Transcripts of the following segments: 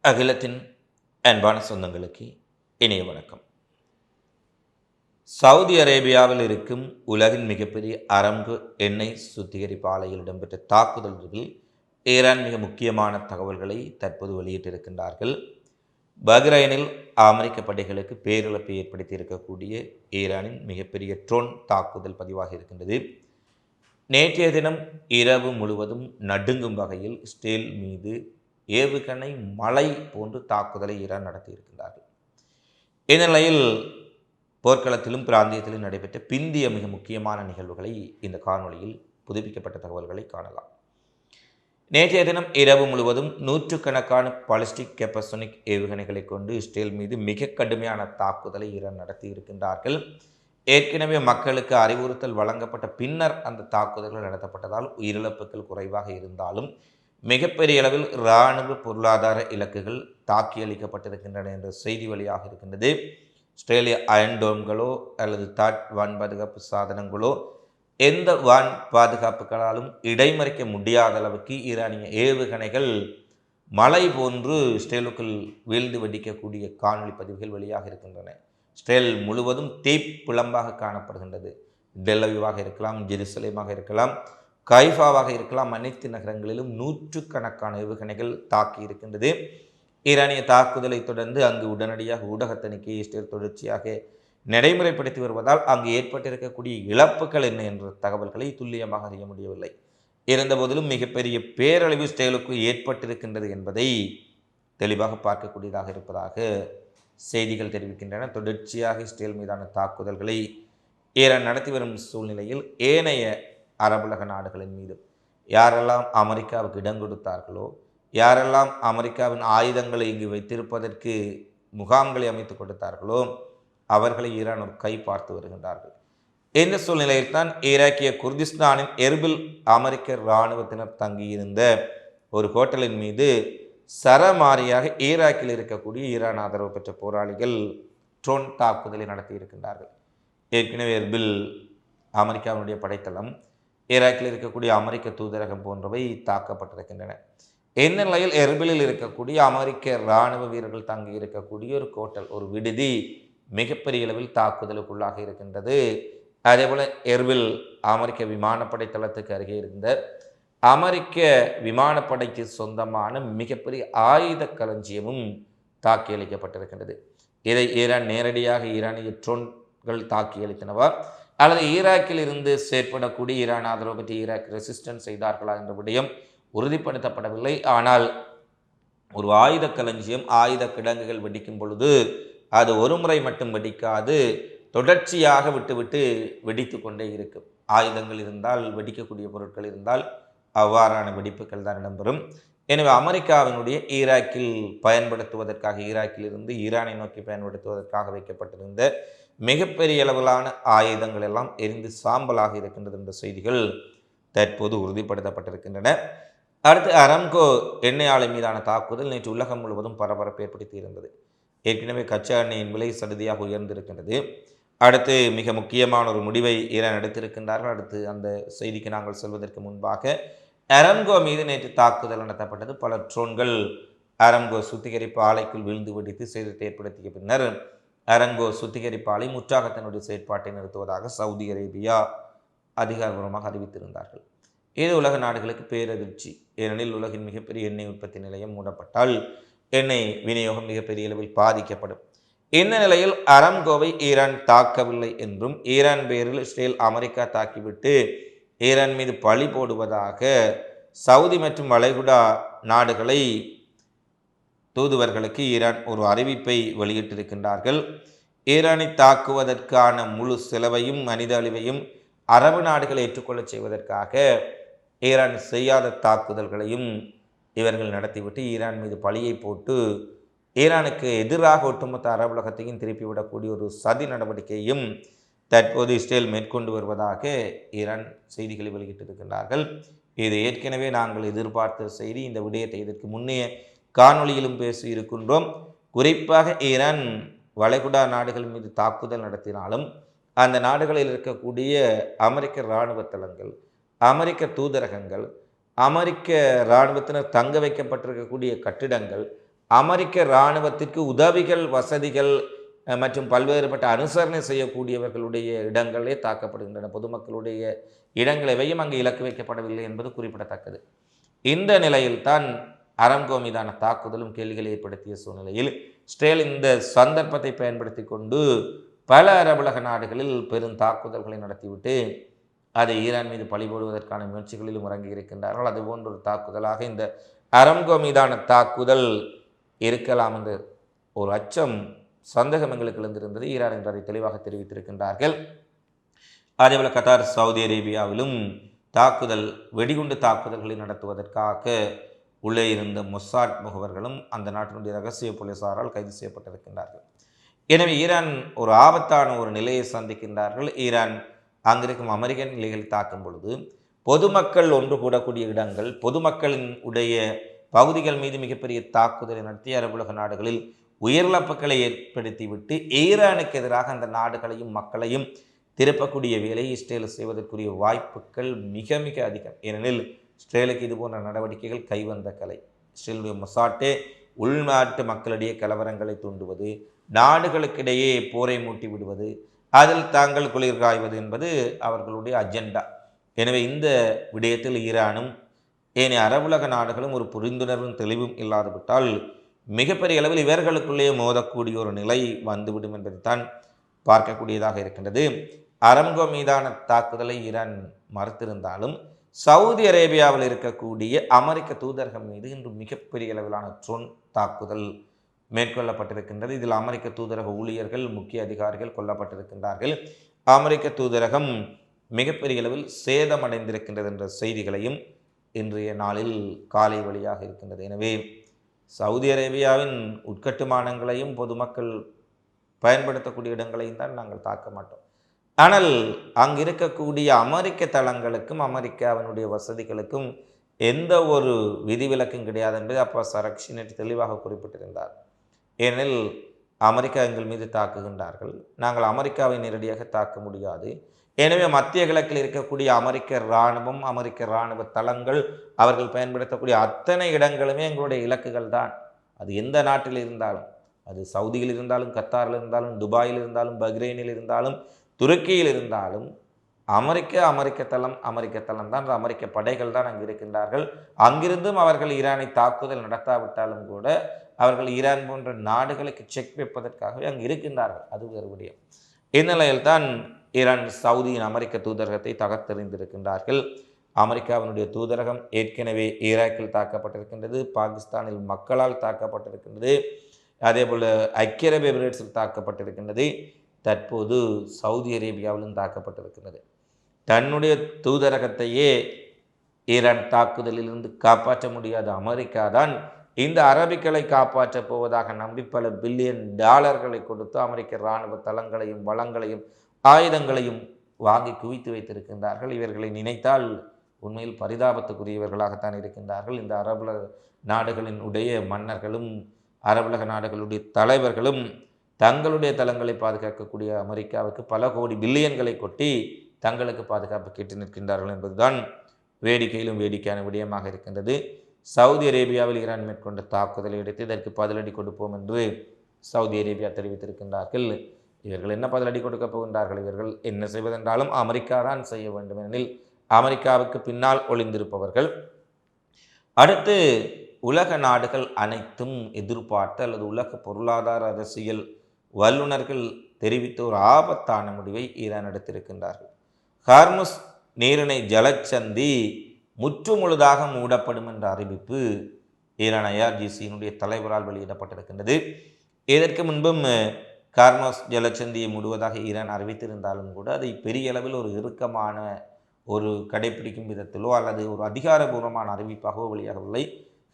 அகிலத்தின் அன்பான சொந்தங்களுக்கு இனிய வணக்கம். சவுதி அரேபியாவில் இருக்கும் உலகின் மிகப்பெரிய அரம்பு எண்ணெய் சுத்திகரிப்பு ஆலையில் இடம்பெற்ற தாக்குதல்களில் ஈரான் மிக முக்கியமான தகவல்களை தற்போது வெளியிட்டிருக்கின்றார்கள். பஹ்ரைனில் அமெரிக்க படைகளுக்கு பேரிழப்பை ஏற்படுத்தி இருக்கக்கூடிய ஈரானின் மிகப்பெரிய ட்ரோன் தாக்குதல் பதிவாக இருக்கின்றது. நேற்றைய தினம் இரவு முழுவதும் நடுங்கும் வகையில் இஸ்ரேல் மீது ஏவுகணை மழை போன்று தாக்குதலை ஈரான் நடத்தியிருக்கிறார்கள். இந்த நிலையில் போர்க்களத்திலும் பிராந்தியத்திலும் நடைபெற்ற பிந்திய மிக முக்கியமான நிகழ்வுகளை இந்த காணொளியில் புதுப்பிக்கப்பட்ட தகவல்களை காணலாம். நேற்றைய தினம் இரவு முழுவதும் நூற்றுக்கணக்கான பாலிஸ்டிக் கெப்பசோனிக் ஏவுகணைகளை கொண்டு இஸ்ரேல் மீது மிக கடுமையான தாக்குதலை ஈரான் நடத்தி இருக்கின்றார்கள். ஏற்கனவே மக்களுக்கு அறிவுறுத்தல் வழங்கப்பட்ட பின்னர் அந்த தாக்குதல்கள் நடத்தப்பட்டதால் உயிரிழப்புகள் குறைவாக இருந்தாலும் மிகப்பெரிய அளவில் இராணுவ பொருளாதார இலக்குகள் தாக்கியளிக்கப்பட்டிருக்கின்றன என்ற செய்தி வழியாக இருக்கின்றது. ஆஸ்திரேலிய அயன்டோம்களோ அல்லது தாட் வான் பாதுகாப்பு சாதனங்களோ எந்த வான் பாதுகாப்புகளாலும் இடைமறிக்க முடியாத அளவுக்கு ஈரானிய ஏவுகணைகள் மழை போன்று இஸ்ரேலுக்குள் வீழ்ந்து வெடிக்கக்கூடிய காணொலி பதிவுகள் வெளியாக இருக்கின்றன. இஸ்ரேல் முழுவதும் தீப்பிழம்பாக காணப்படுகின்றது. டெல்லவிவாக இருக்கலாம், ஜெருசலேமாக இருக்கலாம், கைஃபாவாக இருக்கலாம், அனைத்து நகரங்களிலும் நூற்றுக்கணக்கான ஏவுகணைகள் தாக்கி இருக்கின்றது. ஈரானிய தாக்குதலை தொடர்ந்து அங்கு உடனடியாக ஊடக தணிக்கையை இஸ்ரேல் தொடர்ச்சியாக நடைமுறைப்படுத்தி வருவதால் அங்கு ஏற்பட்டிருக்கக்கூடிய இழப்புகள் என்ன என்ற தகவல்களை துல்லியமாக அறிய முடியவில்லை. இருந்தபோதிலும் மிகப்பெரிய பேரழிவு இஸ்ரேலுக்கு ஏற்பட்டிருக்கின்றது என்பதை தெளிவாக பார்க்கக்கூடியதாக இருப்பதாக செய்திகள் தெரிவிக்கின்றன. தொடர்ச்சியாக இஸ்ரேல் மீதான தாக்குதல்களை ஈரான் நடத்தி வரும் சூழ்நிலையில் ஏனைய அரபுலக நாடுகளின் மீது யாரெல்லாம் அமெரிக்காவுக்கு இடம் கொடுத்தார்களோ, யாரெல்லாம் அமெரிக்காவின் ஆயுதங்களை இங்கு வைத்திருப்பதற்கு முகாம்களை அமைத்து கொடுத்தார்களோ அவர்களை ஈரான் ஒரு கை பார்த்து வருகின்றார்கள். இந்த சூழ்நிலையில் தான் ஈராக்கிய குர்திஸ்தானின் எர்பில் அமெரிக்க இராணுவத்தினர் தங்கியிருந்த ஒரு ஹோட்டலின் மீது சரமாரியாக ஈராக்கில் இருக்கக்கூடிய ஈரான் ஆதரவு பெற்ற போராளிகள் ட்ரோன் தாக்குதலை நடத்தி இருக்கின்றார்கள். ஏற்கனவே எர்பில் அமெரிக்காவினுடைய படைத்தளம், ஈராக்கில் இருக்கக்கூடிய அமெரிக்க தூதரகம் போன்றவை தாக்கப்பட்டிருக்கின்றன. இந்த நிலையில் எர்பிலில் இருக்கக்கூடிய அமெரிக்க இராணுவ வீரர்கள் தங்கி இருக்கக்கூடிய ஒரு ஹோட்டல், ஒரு விடுதி மிகப்பெரிய அளவில் தாக்குதலுக்குள்ளாக இருக்கின்றது. அதேபோல் எர்பில் அமெரிக்க விமானப்படை தளத்துக்கு அருகே இருந்த அமெரிக்க விமானப்படைக்கு சொந்தமான மிகப்பெரிய ஆயுத களஞ்சியமும் தாக்கி அளிக்கப்பட்டிருக்கின்றது. இதை ஈரான் நேரடியாக ஈரானிய ட்ரோன்கள் தாக்கி அளித்தனவா அல்லது ஈராக்கில் இருந்து செயற்படக்கூடிய ஈரான் ஆதரவு பற்றி ஈராக் ரெசிஸ்டன்ஸ் செய்தார்களா என்ற விடயம் உறுதிப்படுத்தப்படவில்லை. ஆனால் ஒரு ஆயுத களஞ்சியம், ஆயுத கிடங்குகள் வெடிக்கும் பொழுது அது ஒரு முறை மட்டும் வெடிக்காது, தொடர்ச்சியாக விட்டு வெடித்து கொண்டே இருக்கும். ஆயுதங்கள் இருந்தால், வெடிக்கக்கூடிய பொருட்கள் இருந்தால் அவ்வாறான வெடிப்புகள் தான் இடம்பெறும். எனவே அமெரிக்காவினுடைய ஈராக்கில் பயன்படுத்துவதற்காக, ஈராக்கில் இருந்து ஈரானை நோக்கி பயன்படுத்துவதற்காக வைக்கப்பட்டிருந்த மிகப்பெரிய அளவிலான ஆயுதங்கள் எல்லாம் எரிந்து சாம்பலாக இருக்கின்றது என்ற செய்திகள் தற்போது உறுதிப்படுத்தப்பட்டிருக்கின்றன. அடுத்து அரம்கோ எண்ணெய் ஆலை மீதான தாக்குதல் நேற்று உலகம் முழுவதும் பரபரப்பு ஏற்படுத்தி இருந்தது. ஏற்கனவே கச்சா எண்ணெயின் விலை சடுதியாக உயர்ந்திருக்கின்றது. அடுத்து மிக முக்கியமான ஒரு முடிவை ஈரான் எடுத்திருக்கின்றார்கள். அடுத்து அந்த செய்திக்கு நாங்கள் செல்வதற்கு முன்பாக அரம்கோ மீது நேற்று தாக்குதல் நடத்தப்பட்டது. பல ட்ரோன்கள் அரம்கோ சுத்திகரிப்பு ஆலைக்குள் வீழ்ந்து வெடித்து சேதத்தை ஏற்படுத்திய பின்னர் அரம்கோ சுத்திகரிப்பு ஆலை முற்றாக தன்னுடைய செயற்பாட்டை நிறுத்துவதாக சவுதி அரேபியா அதிகாரபூர்வமாக அறிவித்திருந்தார்கள். இது உலக நாடுகளுக்கு பேரதிர்ச்சி. ஏனெனில் உலகின் மிகப்பெரிய எண்ணெய் உற்பத்தி நிலையம் மூடப்பட்டால் எண்ணெய் விநியோகம் மிகப்பெரிய அளவில் பாதிக்கப்படும். இந்த நிலையில் அரம்கோவை ஈரான் தாக்கவில்லை என்றும், ஈரான் பேரில் இஸ்ரேல் அமெரிக்கா தாக்கிவிட்டு ஈரான் மீது பழி போடுவதாக சவுதி மற்றும் வளைகுடா நாடுகளை தூதுவர்களுக்கு ஈரான் ஒரு அறிவிப்பை வெளியிட்டிருக்கின்றார்கள். ஈரானை தாக்குவதற்கான முழு செலவையும் மனித அழிவையும் அரபு நாடுகளை ஏற்றுக்கொள்ளச் செய்வதற்காக ஈரான் செய்யாத தாக்குதல்களையும் இவர்கள் நடத்திவிட்டு ஈரான் மீது பழியை போட்டு ஈரானுக்கு எதிராக ஒட்டுமொத்த அரபுலகத்தையும் திருப்பிவிடக்கூடிய ஒரு சதி நடவடிக்கையும் தற்போது இஸ்ரேல் மேற்கொண்டு வருவதாக ஈரான் செய்திகளை வெளியிட்டிருக்கின்றார்கள். இது ஏற்கனவே நாங்கள் எதிர்பார்த்த செய்தி. இந்த விடயத்தை இதற்கு முன்னைய காணொளியிலும் பேசி இருக்கின்றோம். குறிப்பாக ஈரான் வளைகுடா நாடுகள் மீது தாக்குதல் நடத்தினாலும் அந்த நாடுகளில் இருக்கக்கூடிய அமெரிக்க இராணுவ தளங்கள், அமெரிக்க தூதரகங்கள், அமெரிக்க இராணுவத்தினர் தங்க வைக்கப்பட்டிருக்கக்கூடிய கட்டிடங்கள், அமெரிக்க இராணுவத்திற்கு உதவிகள் வசதிகள் மற்றும் பல்வேறுபட்ட அனுசரணை செய்யக்கூடியவர்களுடைய இடங்களே தாக்கப்படுகின்றன. பொதுமக்களுடைய இடங்கள் எவையும் அங்கு இலக்கு வைக்கப்படவில்லை என்பது குறிப்பிடத்தக்கது. இந்த நிலையில்தான் அரம்கோ மீதான தாக்குதலும் கேள்விகளை ஏற்படுத்திய சூழ்நிலையில் இஸ்ரேல் இந்த சந்தர்ப்பத்தை பயன்படுத்தி கொண்டு பல அரபுலக நாடுகளில் பெரும் தாக்குதல்களை நடத்திவிட்டு அதை ஈரான் மீது பழிபோடுவதற்கான முயற்சிகளிலும் இறங்கி இருக்கின்றார்கள். அதுபோன்ற ஒரு தாக்குதலாக இந்த அரம்கோ மீதான தாக்குதல் இருக்கலாம் என்ற ஒரு அச்சம் சந்தேகம் எங்களுக்கு எழுந்திருந்தது. ஈரான் என்று அதை தெளிவாக தெரிவித்திருக்கின்றார்கள். அதேபோல் கத்தார், சவுதி அரேபியாவிலும் வெடிகுண்டு தாக்குதல்களை நடத்துவதற்காக உள்ளே இருந்த மொசாட் முகவர்களும் அந்த நாட்டினுடைய இரகசிய போலீசாரால் கைது செய்யப்பட்டிருக்கின்றார்கள். எனவே ஈரான் ஒரு ஆபத்தான ஒரு நிலையை சந்திக்கின்றார்கள். ஈரான் அங்கிருக்கும் அமெரிக்க நிலைகளை தாக்கும் பொழுது பொதுமக்கள் ஒன்று கூடக்கூடிய இடங்கள், பொதுமக்களின் உடைய பகுதிகள் மீது மிகப்பெரிய தாக்குதலை நடத்தி அரபுலக நாடுகளில் உயிரிழப்புகளை ஏற்படுத்திவிட்டு ஈரானுக்கு எதிராக அந்த நாடுகளையும் மக்களையும் திருப்பக்கூடிய வேலையை இஸ்ரேல் செய்வதற்குரிய வாய்ப்புகள் மிக மிக அதிகம். ஏனெனில் இஸ்ரேலுக்கு இதுபோன்ற நடவடிக்கைகள் கைவந்த கலை. இஸ்ரேலுடைய மொசாட்டே உள்நாட்டு மக்களிடையே கலவரங்களை தூண்டுவது, நாடுகளுக்கிடையே போரை மூட்டி விடுவது, அதில் தாங்கள் குளிர் காய்வது என்பது அவர்களுடைய அஜெண்டா. எனவே இந்த விடயத்தில் ஈரானும் ஏனைய அரபுலக நாடுகளும் ஒரு புரிந்துணர்வும் தெளிவும் இல்லாதுவிட்டால் மிகப்பெரிய அளவில் இவர்களுக்குள்ளே மோதக்கூடிய ஒரு நிலை வந்துவிடும் என்பதைத்தான் பார்க்கக்கூடியதாக இருக்கின்றது. அரம்கோ மீதான தாக்குதலை ஈரான் மறுத்திருந்தாலும் சவுதி அரேபியாவில் இருக்கக்கூடிய அமெரிக்க தூதரகம் மீது இன்று மிகப்பெரிய அளவிலான ட்ரோன் தாக்குதல் மேற்கொள்ளப்பட்டிருக்கின்றது. இதில் அமெரிக்க தூதரக ஊழியர்கள், முக்கிய அதிகாரிகள் கொல்லப்பட்டிருக்கின்றார்கள். அமெரிக்க தூதரகம் மிகப்பெரிய அளவில் சேதமடைந்திருக்கின்றது என்ற செய்திகளையும் இன்றைய நாளில் காலை வழியாக இருக்கின்றது. எனவே சவுதி அரேபியாவின் உட்கட்டுமானங்களையும் பொதுமக்கள் பயன்படுத்தக்கூடிய இடங்களையும் தான் நாங்கள் தாக்க மாட்டோம். ஆனால் அங்கு இருக்கக்கூடிய அமெரிக்க தளங்களுக்கும் அமெரிக்காவினுடைய வசதிகளுக்கும் எந்த ஒரு விதிவிலக்கும் கிடையாது என்பதை அப்பாஸ் அரக்சி நேற்று தெளிவாக குறிப்பிட்டிருந்தார். ஏனெனில் அமெரிக்கா எங்கள் மீது தாக்குகின்றார்கள், நாங்கள் அமெரிக்காவை நேரடியாக தாக்க முடியாது. எனவே மத்திய கிழக்கில் இருக்கக்கூடிய அமெரிக்க இராணுவம், அமெரிக்க இராணுவ தளங்கள், அவர்கள் பயன்படுத்தக்கூடிய அத்தனை இடங்களுமே எங்களுடைய இலக்குகள் தான். அது எந்த நாட்டில் இருந்தாலும், அது சவுதியில் இருந்தாலும், கத்தாரில் இருந்தாலும், துபாயில் இருந்தாலும், பஹ்ரைனில் இருந்தாலும், துருக்கியில் இருந்தாலும் அமெரிக்க தளம் தான், அமெரிக்க படைகள் தான் அங்கு இருக்கின்றார்கள். அங்கிருந்தும் அவர்கள் ஈரானை தாக்குதல் நடத்தாவிட்டாலும் கூட அவர்கள் ஈரான் போன்ற நாடுகளுக்கு செக் வைப்பதற்காகவே அங்கு இருக்கின்றார்கள். அது வேறு விடயம். இந்நிலையில்தான் ஈரான் சவுதியின் அமெரிக்க தூதரகத்தை தகர்த்தெறிந்திருக்கின்றார்கள். அமெரிக்காவினுடைய தூதரகம் ஏற்கனவே ஈராக்கில் தாக்கப்பட்டிருக்கின்றது, பாகிஸ்தானில் மக்களால் தாக்கப்பட்டிருக்கின்றது, அதேபோல் ஐக்கிய அரபு எமிரேட்ஸில் தாக்கப்பட்டிருக்கின்றது, தற்போது சவுதி அரேபியாவிலும் தாக்கப்பட்டிருக்கின்றது. தன்னுடைய தூதரகத்தையே ஈரான் தாக்குதலிலிருந்து காப்பாற்ற முடியாத அமெரிக்கா தான் இந்த அரபிக்களை காப்பாற்றப் போவதாக நம்பி பல பில்லியன் டாலர்களை கொடுத்து அமெரிக்க இராணுவ தளங்களையும் வளங்களையும் ஆயுதங்களையும் வாங்கி குவித்து வைத்திருக்கின்றார்கள். இவர்களை நினைத்தால் உண்மையில் பரிதாபத்துக்குரியவர்களாகத்தான் இருக்கின்றார்கள். இந்த அரபுலக நாடுகளின் உடைய மன்னர்களும் அரபுலக நாடுகளுடைய தலைவர்களும் தங்களுடைய தளங்களை பாதுகாக்கக்கூடிய அமெரிக்காவுக்கு பல கோடி பில்லியன்களை கொட்டி தங்களுக்கு பாதுகாப்பு கேட்டு நிற்கின்றார்கள் என்பதுதான் வேடிக்கையிலும் வேடிக்கையான விடயமாக இருக்கின்றது. சவுதி அரேபியாவில் ஈரான் மேற்கொண்ட தாக்குதலை எடுத்து இதற்கு பதிலடி கொடுப்போம் என்று சவுதி அரேபியா தெரிவித்திருக்கின்றார்கள். இவர்கள் என்ன பதிலடி கொடுக்கப் போகின்றார்கள்? இவர்கள் என்ன செய்வதென்றாலும் அமெரிக்கா தான் செய்ய வேண்டும். எனில் அமெரிக்காவுக்கு பின்னால் ஒளிந்திருப்பவர்கள். அடுத்து உலக நாடுகள் அனைத்தும் எதிர்பார்த்த அல்லது உலக பொருளாதார அரசியல் வல்லுநர்கள் தெரிவித்த ஒரு ஆபத்தான முடிவை ஈரான் எடுத்திருக்கின்றார்கள். ஹார்முஸ் நீரிணை ஜலச்சந்தி முற்றுமுழுதாக மூடப்படும் என்ற அறிவிப்பு ஈரான் IRGCயினுடைய தலைவரால் வெளியிடப்பட்டிருக்கின்றது. இதற்கு முன்பும் ஹார்முஸ் ஜலச்சந்தியை மூடுவதாக ஈரான் அறிவித்திருந்தாலும் கூட அதை பெரிய அளவில் ஒரு இறுக்கமான ஒரு கடைப்பிடிக்கும் விதத்திலோ அல்லது ஒரு அதிகாரபூர்வமான அறிவிப்பாகவோ வெளியாகவில்லை.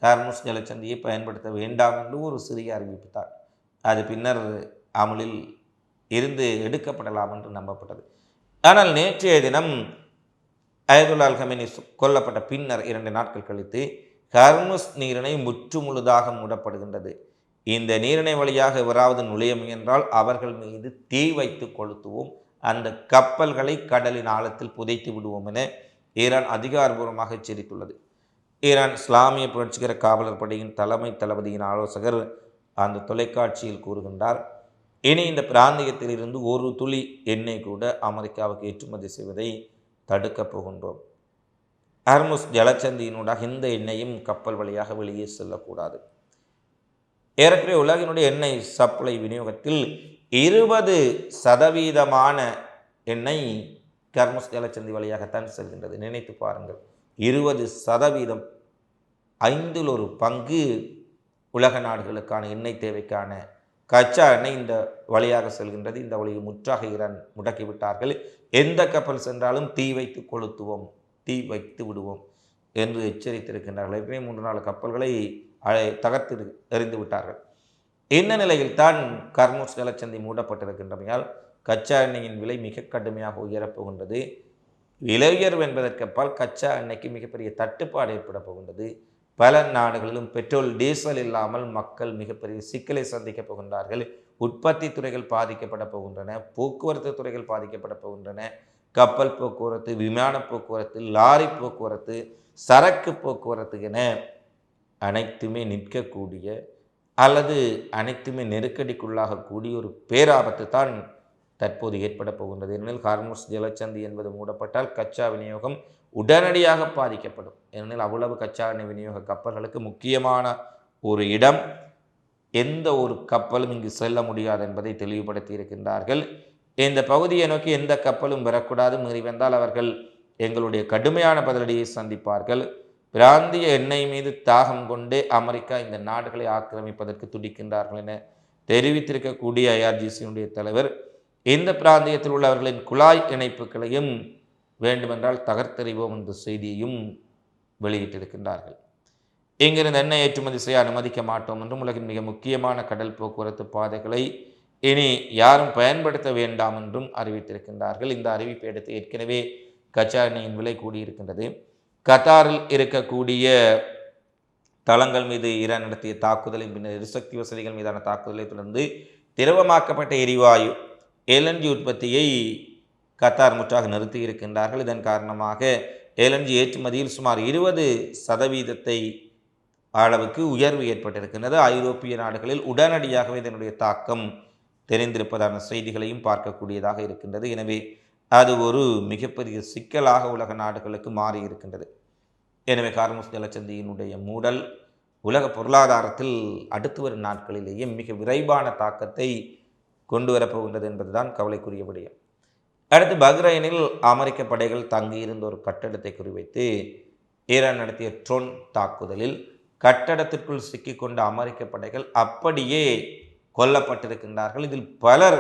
ஹார்முஸ் ஜலச்சந்தியை பயன்படுத்த வேண்டாம் என்று ஒரு சிறிய அறிவிப்பு தான். அது பின்னர் அமலில் இருந்து எடுக்கப்படலாம் என்று நம்பப்பட்டது. ஆனால் நேற்றைய தினம் அயதுல்லா அல் கமேனி கொல்லப்பட்ட பின்னர் 2 நாட்கள் கழித்து ஹார்முஸ் நீரிணை முற்றுமுழுதாக மூடப்படுகின்றது. இந்த நீரிணை வழியாக எவராவது நுழைய முயன்றால் அவர்கள் மீது தீ வைத்து கொளுத்துவோம், அந்த கப்பல்களை கடலின் ஆழத்தில் புதைத்து விடுவோம் என ஈரான் அதிகாரபூர்வமாக எச்சரித்துள்ளது. ஈரான் இஸ்லாமிய புரட்சிகர காவலர் படையின் தலைமை தளபதியின் ஆலோசகர் அந்த தொலைக்காட்சியில் கூறுகின்றார், இனி இந்த பிராந்தியத்தில் இருந்து ஒரு துளி எண்ணெய் கூட அமெரிக்காவுக்கு ஏற்றுமதி செய்வதை தடுக்கப் போகின்றோம். ஹர்முஸ் ஜலச்சந்தியினூடாக இந்த எண்ணெயும் கப்பல் வழியாக வெளியே செல்லக்கூடாது. ஏறக்குறைய உலகினுடைய எண்ணெய் சப்ளை விநியோகத்தில் 20% எண்ணெய் ஹர்முஸ் ஜலச்சந்தி வழியாகத்தான் செல்கின்றது. நினைத்து பாருங்கள், 20%, 1/5 உலக நாடுகளுக்கான எண்ணெய் தேவைக்கான கச்சா எண்ணெய் இந்த வழியாக செல்கின்றது. இந்த வழியை முற்றாக ஈரான் முடக்கிவிட்டார்கள். எந்த கப்பல் சென்றாலும் தீ வைத்து கொளுத்துவோம், தீ வைத்து விடுவோம் என்று எச்சரித்திருக்கின்றார்கள். ஏற்கனவே 3-4 கப்பல்களை தகர்த்து எறிந்து விட்டார்கள். இந்த நிலையில் தான் ஹர்முஸ் ஜலச்சந்தி மூடப்பட்டிருக்கின்றமையால் கச்சா எண்ணெயின் விலை மிக கடுமையாக உயரப்போகின்றது. விலை உயர்வு என்பதற்கப்பால் கச்சா எண்ணெய்க்கு மிகப்பெரிய தட்டுப்பாடு ஏற்பட போகின்றது. பல நாடுகளிலும் பெட்ரோல் டீசல் இல்லாமல் மக்கள் மிகப்பெரிய சிக்கலை சந்திக்கப் போகின்றார்கள். உற்பத்தி துறைகள் பாதிக்கப்பட போகின்றன, போக்குவரத்து துறைகள் பாதிக்கப்பட போகின்றன. கப்பல் போக்குவரத்து, விமான போக்குவரத்து, லாரி போக்குவரத்து, சரக்கு போக்குவரத்து என அனைத்துமே நிற்கக்கூடிய அல்லது அனைத்துமே நெருக்கடிக்குள்ளாகக்கூடிய ஒரு பேராபத்து தான் தற்போது ஏற்பட போகின்றது. ஏனெனில் ஹர்முஸ் ஜலச்சந்தி என்பது மூடப்பட்டால் கச்சா விநியோகம் உடனடியாக பாதிக்கப்படும். ஏனெனில் அவ்வளவு கச்சா எண்ணெய் விநியோக கப்பல்களுக்கு முக்கியமான ஒரு இடம், எந்த ஒரு கப்பலும் இங்கு செல்ல முடியாது என்பதை தெளிவுபடுத்தி இருக்கின்றார்கள். இந்த பகுதியை நோக்கி எந்த கப்பலும் வரக்கூடாது, மீறி வந்தால் அவர்கள் எங்களுடைய கடுமையான பதிலடியை சந்திப்பார்கள். பிராந்திய எண்ணெய் மீது தாகம் கொண்டே அமெரிக்கா இந்த நாடுகளை ஆக்கிரமிப்பதற்கு துடிக்கின்றார்கள் என தெரிவித்திருக்கக்கூடிய ஐஆர்ஜிசியினுடைய தலைவர், இந்த பிராந்தியத்தில் உள்ளவர்களின் குழாய் இணைப்புகளையும் வேண்டுமென்றால் தகர்த்தெறிவோம் என்ற செய்தியையும் வெளியிட்டிருக்கின்றார்கள். இங்கிருந்து எண்ணெய் ஏற்றுமதி செய்ய அனுமதிக்க மாட்டோம் என்றும், உலகின் மிக முக்கியமான கடல் போக்குவரத்து பாதைகளை இனி யாரும் பயன்படுத்த வேண்டாம் என்றும் அறிவித்திருக்கின்றார்கள். இந்த அறிவிப்பை எடுத்து ஏற்கனவே கச்சா எண்ணெயின் விலை கூடியிருக்கின்றது. கத்தாரில் இருக்கக்கூடிய தளங்கள் மீது ஈரான் நடத்திய தாக்குதலின் பின்னர் எரிசக்தி வசதிகள் மீதான தாக்குதலை தொடர்ந்து திரவமாக்கப்பட்ட எரிவாயு LNG உற்பத்தியை கத்தார் முற்றாக நிறுத்தி இருக்கின்றார்கள். இதன் காரணமாக LNG ஏற்றுமதியில் சுமார் 20% அளவுக்கு உயர்வு ஏற்பட்டிருக்கின்றது. ஐரோப்பிய நாடுகளில் உடனடியாகவே இதனுடைய தாக்கம் தெரிந்திருப்பதான செய்திகளையும் பார்க்கக்கூடியதாக இருக்கின்றது. எனவே அது ஒரு மிகப்பெரிய சிக்கலாக உலக நாடுகளுக்கு மாறி இருக்கின்றது. எனவே ஹர்முஸ் ஜலச்சந்தியினுடைய மூடல் உலக பொருளாதாரத்தில் அடுத்து வரும் நாட்களிலேயே மிக விரைவான தாக்கத்தை கொண்டு வரப்போகின்றது என்பதுதான் கவலைக்குரிய விடயம். அடுத்து பஹ்ரைனில் அமெரிக்க படைகள் தங்கியிருந்த ஒரு கட்டடத்தை குறிவைத்து ஈரான் நடத்திய ட்ரோன் தாக்குதலில் கட்டடத்திற்குள் சிக்கிக்கொண்ட அமெரிக்க படைகள் அப்படியே கொல்லப்பட்டிருக்கின்றார்கள். இதில் பலர்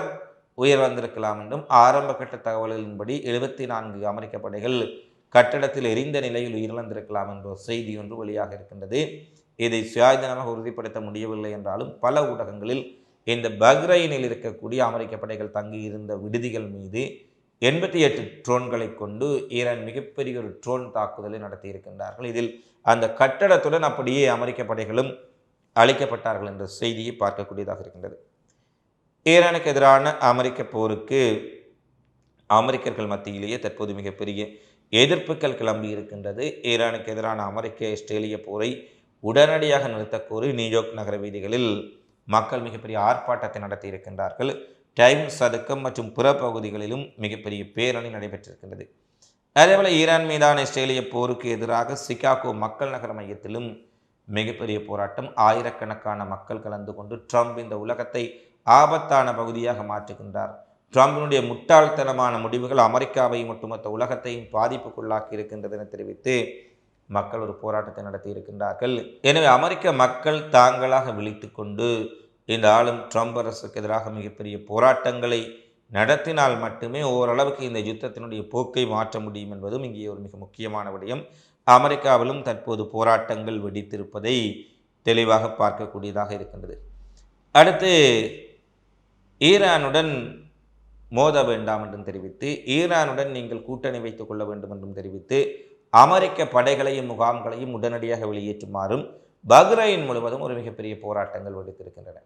உயிர் வந்திருக்கலாம் என்றும் ஆரம்ப கட்ட தகவல்களின்படி 74 அமெரிக்க படைகள் கட்டடத்தில் எரிந்த நிலையில் உயிரிழந்திருக்கலாம் என்ற செய்தி ஒன்று வெளியாக இருக்கின்றது. இதை சுயாதீனமாக உறுதிப்படுத்த முடியவில்லை என்றாலும் பல ஊடகங்களில் இந்த பஹ்ரைனில் இருக்கக்கூடிய அமெரிக்க படைகள் தங்கியிருந்த விடுதிகள் மீது 88 ட்ரோன்களை கொண்டு ஈரான் மிகப்பெரிய ஒரு ட்ரோன் தாக்குதலை நடத்தியிருக்கின்றார்கள். இதில் அந்த கட்டடத்துடன் அப்படியே அமெரிக்க படைகளும் அழிக்கப்பட்டார்கள் என்ற செய்தியை பார்க்கக்கூடியதாக இருக்கின்றது. ஈரானுக்கு எதிரான அமெரிக்க போருக்கு அமெரிக்கர்கள் மத்தியிலேயே தற்போது மிகப்பெரிய எதிர்ப்புகள் கிளம்பி இருக்கின்றது. ஈரானுக்கு எதிரான அமெரிக்க இஸ்ரேலிய போரை உடனடியாக நிறுத்தக்கோரி நியூயார்க் நகர வீதிகளில் மக்கள் மிகப்பெரிய ஆர்ப்பாட்டத்தை நடத்தி இருக்கின்றார்கள். டைம் சதுக்கம் மற்றும் பிற பகுதிகளிலும் மிகப்பெரிய பேரணி நடைபெற்றிருக்கின்றது. அதேபோல ஈரான் மீதான இஸ்ரேலிய போருக்கு எதிராக சிகாகோ மக்கள் நகர மையத்திலும் மிகப்பெரிய போராட்டம், ஆயிரக்கணக்கான மக்கள் கலந்து கொண்டு ட்ரம்ப் இந்த உலகத்தை ஆபத்தான பகுதியாக மாற்றுகின்றார், ட்ரம்பினுடைய முட்டாள்தனமான முடிவுகள் அமெரிக்காவையும் ஒட்டுமொத்த உலகத்தையும் பாதிப்புக்குள்ளாக்கி இருக்கின்றது என தெரிவித்து மக்கள் ஒரு போராட்டத்தை நடத்தி இருக்கின்றார்கள். எனவே அமெரிக்க மக்கள் தாங்களாக விழித்து கொண்டு இந்த ஆளும் ட்ரம்ப் அரசுக்கு எதிராக மிகப்பெரிய போராட்டங்களை நடத்தினால் மட்டுமே ஓரளவுக்கு இந்த யுத்தத்தினுடைய போக்கை மாற்ற முடியும் என்பதும் இங்கே ஒரு மிக முக்கியமான விடயம். அமெரிக்காவிலும் தற்போது போராட்டங்கள் வெடித்திருப்பதை தெளிவாக பார்க்கக்கூடியதாக இருக்கின்றது. அடுத்து ஈரானுடன் மோத வேண்டாம் என்றும் தெரிவித்து, ஈரானுடன் நீங்கள் கூட்டணி வைத்துக் கொள்ள வேண்டும் என்றும் தெரிவித்து, அமெரிக்க படைகளையும் முகாம்களையும் உடனடியாக வெளியேற்றுமாறும் பஹ்ரைன் முழுவதும் ஒரு மிகப்பெரிய போராட்டங்கள் வெடித்திருக்கின்றன.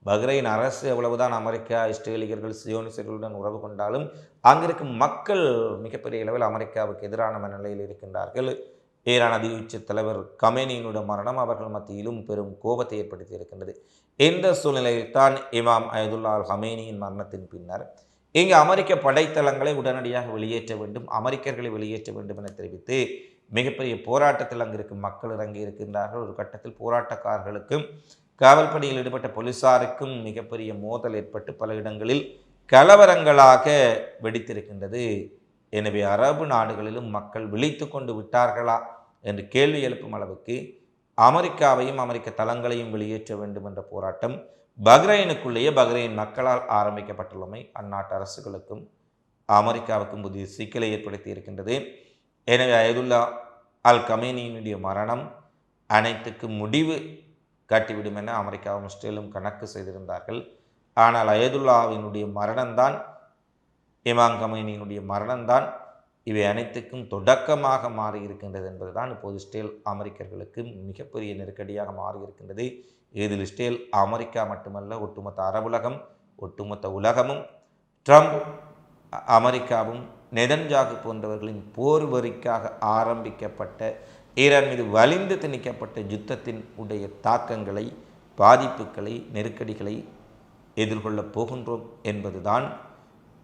பஹ்ரைன் அரசு எவ்வளவுதான் அமெரிக்கா, இஸ்ரேலியர்கள், சியோனிஸ்டுகளுடன் உறவு கொண்டாலும் அங்கிருக்கும் மக்கள் மிகப்பெரிய அளவில் அமெரிக்காவுக்கு எதிரான மனநிலையில் இருக்கின்றார்கள். ஈரான் அதியுச்ச தலைவர் கமேனியினுடைய மரணம் அவர்கள் மத்தியிலும் பெரும் கோபத்தை ஏற்படுத்தி இருக்கின்றது. இந்த சூழ்நிலையில் தான் இமாம் அயதுல்லா அல் ஹமேனியின் மரணத்தின் பின்னர் இங்கு அமெரிக்க படைத்தளங்களை உடனடியாக வெளியேற்ற வேண்டும், அமெரிக்கர்களை வெளியேற்ற வேண்டும் என தெரிவித்து மிகப்பெரிய போராட்டத்தில் அங்கு இருக்கும் மக்கள் இறங்கி இருக்கின்றார்கள். ஒரு கட்டத்தில் போராட்டக்காரர்களுக்கும் காவல்பணியில் ஈடுபட்ட போலீசாருக்கும் மிகப்பெரிய மோதல் ஏற்பட்டு பல இடங்களில் கலவரங்களாக வெடித்திருக்கின்றது. எனவே அரபு நாடுகளிலும் மக்கள் விழித்து கொண்டு விட்டார்களா என்று கேள்வி எழுப்பும் அளவுக்கு அமெரிக்காவையும் அமெரிக்க தளங்களையும் வெளியேற்ற வேண்டும் என்ற போராட்டம் பஹ்ரைனுக்குள்ளேயே பஹ்ரைன் மக்களால் ஆரம்பிக்கப்பட்டுள்ளமை அந்நாட்டு அரசுகளுக்கும் அமெரிக்காவுக்கும் புதிய சிக்கலை ஏற்படுத்தி இருக்கின்றது. எனவே அயதுல்லா அல் கமேனியினுடைய மரணம் அனைத்துக்கும் முடிவு காட்டிவிடும் என அமெரிக்காவும் இஸ்ரேலும் கணக்கு செய்திருந்தார்கள். ஆனால் அயதுல்லாவினுடைய மரணம்தான், இமாம் கமேனியினுடைய மரணம்தான் இவை அனைத்துக்கும் தொடக்கமாக மாறி இருக்கின்றது என்பதுதான் இப்போது இஸ்ரேல் அமெரிக்கர்களுக்கு மிகப்பெரிய நெருக்கடியாக மாறியிருக்கின்றது. இதில் இஸ்ரேல் அமெரிக்கா மட்டுமல்ல, ஒட்டுமொத்த அரபுலகம், ஒட்டுமொத்த உலகமும் ட்ரம்ப், அமெரிக்காவும், நெதன்யாகு போன்றவர்களின் போர் வரிக்காக ஆரம்பிக்கப்பட்ட ஈரான் மீது வலிந்து திணிக்கப்பட்ட யுத்தத்தின் உடைய தாக்கங்களை, பாதிப்புகளை, நெருக்கடிகளை எதிர்கொள்ளப் போகின்றோம் என்பதுதான்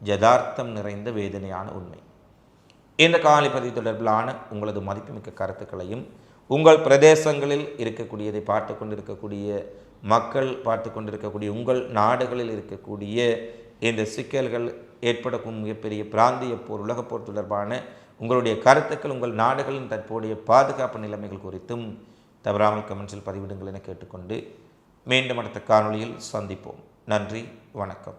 யதார்த்தம் நிறைந்த வேதனையான உண்மை. இந்த காலைப்பதிவு தொடர்பிலான உங்களது மதிப்புமிக்க கருத்துக்களையும், உங்கள் பிரதேசங்களில் இருக்கக்கூடியதை பார்த்து கொண்டிருக்கக்கூடிய மக்கள், பார்த்து கொண்டிருக்கக்கூடிய உங்கள் நாடுகளில் இருக்கக்கூடிய இந்த சிக்கல்கள் ஏற்படக்கும் மிகப்பெரிய பிராந்திய போர், உலகப்போர் தொடர்பான உங்களுடைய கருத்துக்கள், உங்கள் நாடுகளின் தற்போதைய பாதுகாப்பு நிலைமைகள் குறித்தும் தவறாமல் கமெண்ட்ஸில் பதிவிடுங்கள் என கேட்டுக்கொண்டு மீண்டும் அடுத்த காணொளியில் சந்திப்போம். நன்றி, வணக்கம்.